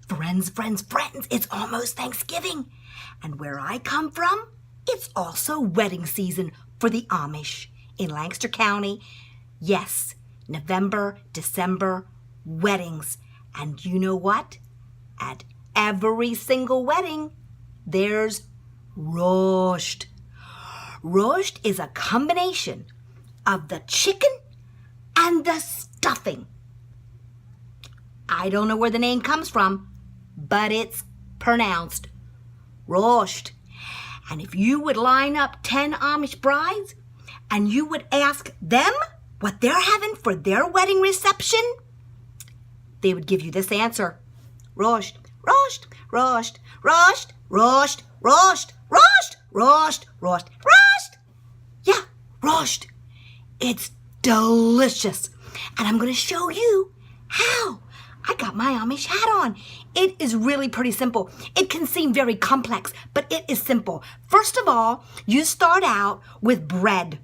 Friends, friends, friends, it's almost Thanksgiving. And where I come from, it's also wedding season for the Amish in Lancaster County. Yes, November, December, weddings. And you know what? At every single wedding, there's roast. Roast is a combination of the chicken and the stuffing. I don't know where the name comes from, but it's pronounced roast. And if you would line up 10 Amish brides and you would ask them what they're having for their wedding reception, they would give you this answer. Roast, roast, roast, roast, roast, roast, roast, roast, roast, roast. Yeah, roast. It's delicious. And I'm going to show you how. I got my Amish hat on. It is really pretty simple. It can seem very complex, but it is simple. First of all, you start out with bread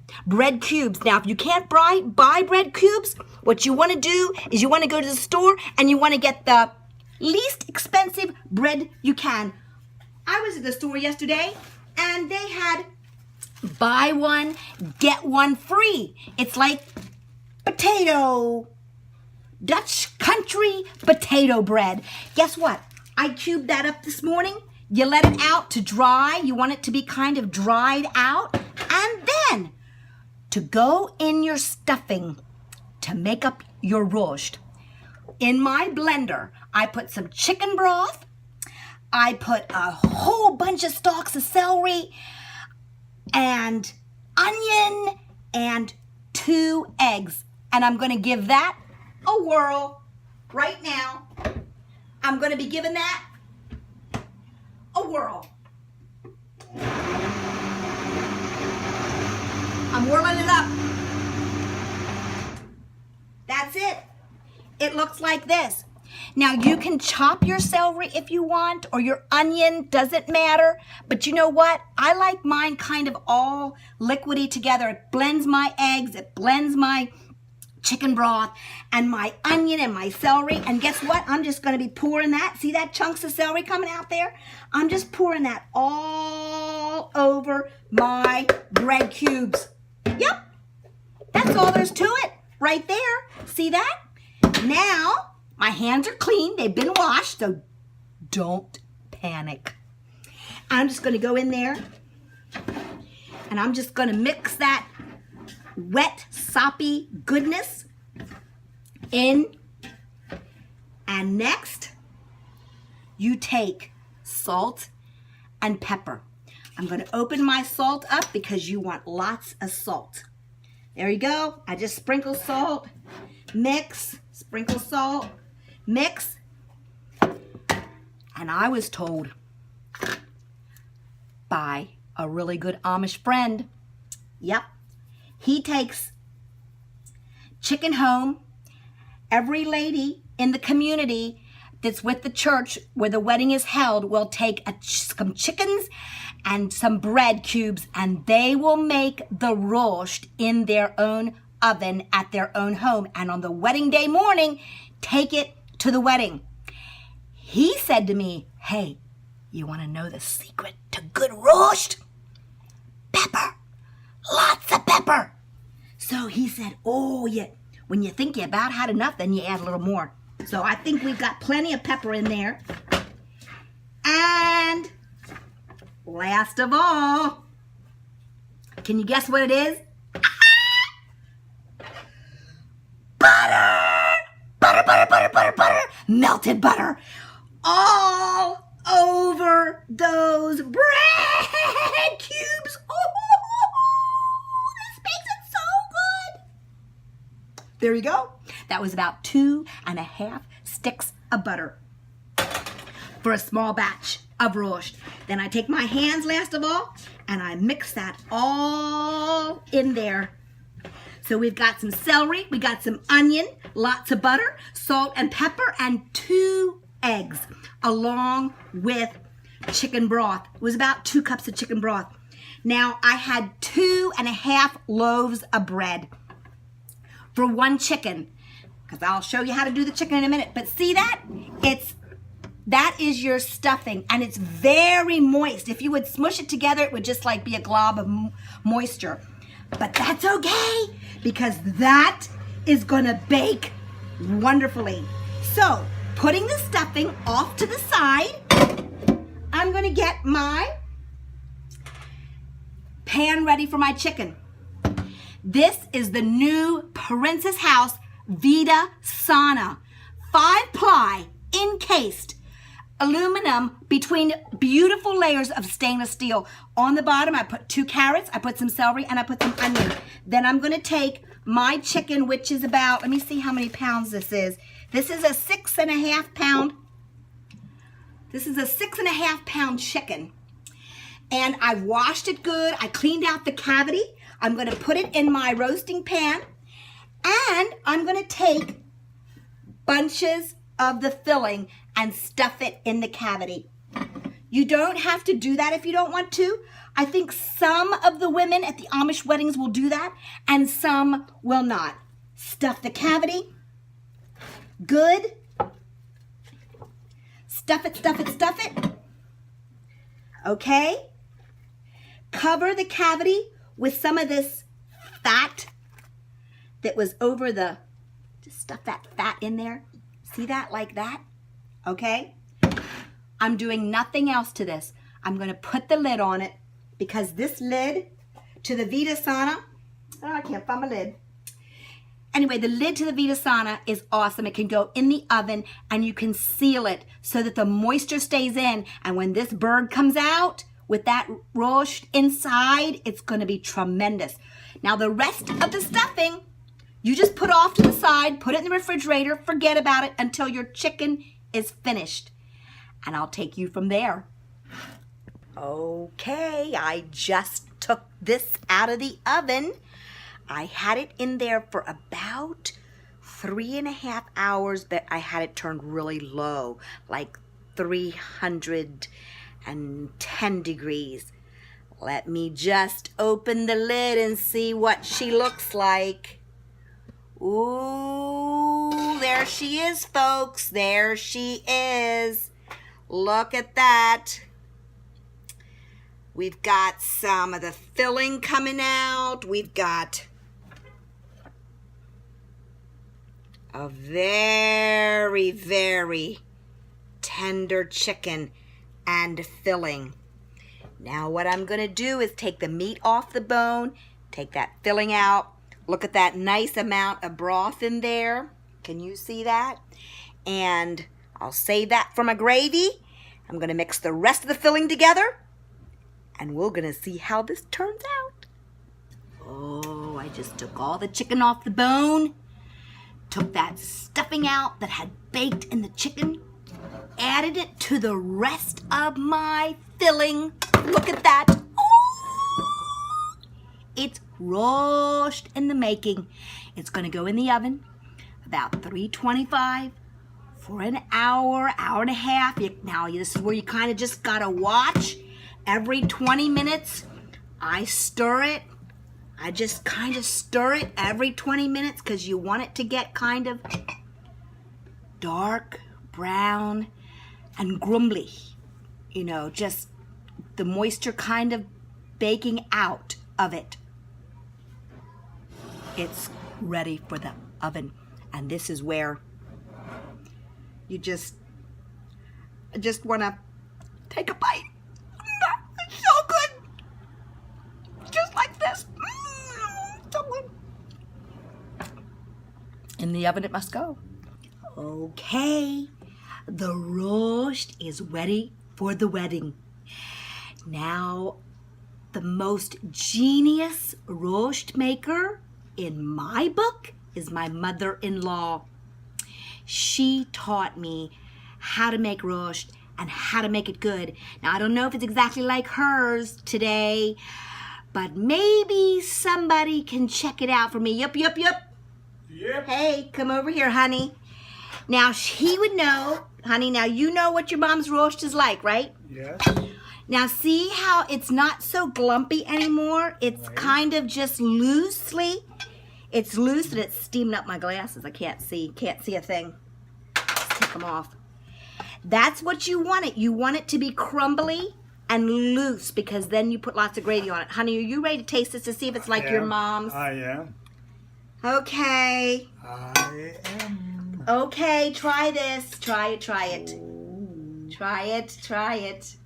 cubes. Now, if you can't buy bread cubes, what you want to do is you want to go to the store and you want to get the least expensive bread you can. I was at the store yesterday and they had buy one, get one free. It's like Dutch country potato bread. Guess what? I cubed that up this morning. You let it out to dry. You want it to be kind of dried out. And then to go in your stuffing to make up your roast. In my blender, I put some chicken broth. I put a whole bunch of stalks of celery and onion and 2 eggs. And I'm going to give that a whirl right now. I'm going to be giving that a whirl. I'm whirling it up. That's it. It looks like this. Now you can chop your celery if you want, or your onion, doesn't matter. But you know what? I like mine kind of all liquidy together. It blends my eggs, it blends my chicken broth and my onion and my celery. And guess what? I'm just going to be pouring that. See that chunks of celery coming out there? I'm just pouring that all over my bread cubes. Yep. That's all there's to it right there. See that? Now, my hands are clean. They've been washed, so don't panic. I'm just going to go in there and I'm just going to mix that wet, soppy goodness in. And next, you take salt and pepper. I'm going to open my salt up because you want lots of salt. There you go. I just sprinkle salt, mix, sprinkle salt, mix. And I was told by a really good Amish friend, yep, he takes chicken home. Every lady in the community that's with the church where the wedding is held will take some chickens and some bread cubes, and they will make the roast in their own oven at their own home. And on the wedding day morning, take it to the wedding. He said to me, hey, you want to know the secret to good roast? Pepper. Lots of pepper. So he said, oh, yeah, when you think you about had enough, then you add a little more. So I think we've got plenty of pepper in there. And last of all, can you guess what it is? Butter! Butter, butter, butter, butter, butter. Melted butter. All over those bread cubes. This makes it so good. There you go. That was about 2.5 sticks of butter for a small batch of roast. Then I take my hands last of all and I mix that all in there. So we've got some celery, we got some onion, lots of butter, salt and pepper, and 2 eggs along with chicken broth. It was about 2 cups of chicken broth. Now I had 2.5 loaves of bread for 1 chicken, because I'll show you how to do the chicken in a minute. But see that? It's that is your stuffing, and it's very moist. If you would smush it together, it would just like be a glob of moisture. But that's okay, because that is gonna bake wonderfully. So, putting the stuffing off to the side, I'm gonna get my pan ready for my chicken. This is the new Princess House Vita Sauna. 5-ply encased aluminum between beautiful layers of stainless steel. On the bottom, I put 2 carrots, I put some celery, and I put some onion. Then I'm gonna take my chicken, which is about, let me see how many pounds this is. This is a 6.5 pound. This is a 6.5 pound chicken. And I washed it good. I cleaned out the cavity. I'm gonna put it in my roasting pan, and I'm gonna take bunches of the filling and stuff it in the cavity. You don't have to do that if you don't want to. I think some of the women at the Amish weddings will do that, and some will not. Stuff the cavity. Good. Stuff it, stuff it, stuff it. Okay. Cover the cavity with some of this fat that was over the, just stuff that fat in there. See that, like that? Okay? I'm doing nothing else to this. I'm gonna put the lid on it, because this lid to the Vita Sauna, oh, I can't find my lid. Anyway, the lid to the Vita Sauna is awesome. It can go in the oven, and you can seal it so that the moisture stays in. And when this bird comes out with that roast inside, it's gonna be tremendous. Now the rest of the stuffing, you just put off to the side, put it in the refrigerator, forget about it until your chicken is finished. And I'll take you from there. Okay, I just took this out of the oven. I had it in there for about 3.5 hours, but I had it turned really low, like 310 degrees. Let me just open the lid and see what she looks like. Ooh, there she is, folks. There she is. Look at that. We've got some of the filling coming out. We've got a very, very tender chicken and filling. Now what I'm gonna do is take the meat off the bone, take that filling out. Look at that nice amount of broth in there. Can you see that? And I'll save that for my gravy. I'm gonna mix the rest of the filling together, and we're gonna see how this turns out. Oh, I just took all the chicken off the bone, took that stuffing out that had baked in the chicken, added it to the rest of my filling. Look at that. Ooh! It's roast in the making. It's gonna go in the oven about 325 for an hour, hour and a half. Now this is where you kind of just gotta watch. Every 20 minutes, I stir it. I just kind of stir it every 20 minutes because you want it to get kind of dark brown and grumbly. You know, just the moisture kind of baking out of it. It's ready for the oven. And this is where you just want to take a bite. It's so good. Just like this. So good. In the oven it must go. Okay. The roast is ready for the wedding. Now, the most genius roast maker in my book is my mother-in-law. She taught me how to make roast and how to make it good. Now, I don't know if it's exactly like hers today, but maybe somebody can check it out for me. Yup. Yep. Hey, come over here, honey. Now, she would know, honey, now you know what your mom's roast is like, right? Yes. Now, see how it's not so glumpy anymore? It's Right. kind of just loosely. It's loose and it's steaming up my glasses. I can't see a thing. Let's take them off. That's what you want it. You want it to be crumbly and loose because then you put lots of gravy on it. Honey, are you ready to taste this to see if it's like your mom's? I am. Okay. I am. Okay, try this. Try it. Try it.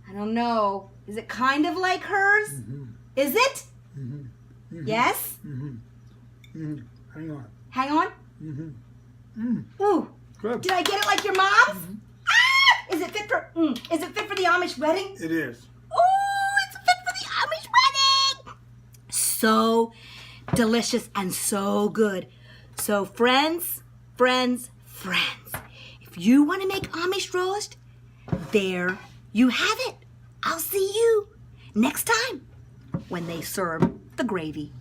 I don't know. Is it kind of like hers? Is it? Yes? Hang on. Ooh. Good. Did I get it like your mom's? Ah! Is it fit for the Amish wedding? It is. Oh, it's fit for the Amish wedding! So delicious and so good. So friends, if you want to make Amish roast, there you have it. I'll see you next time when they serve the gravy.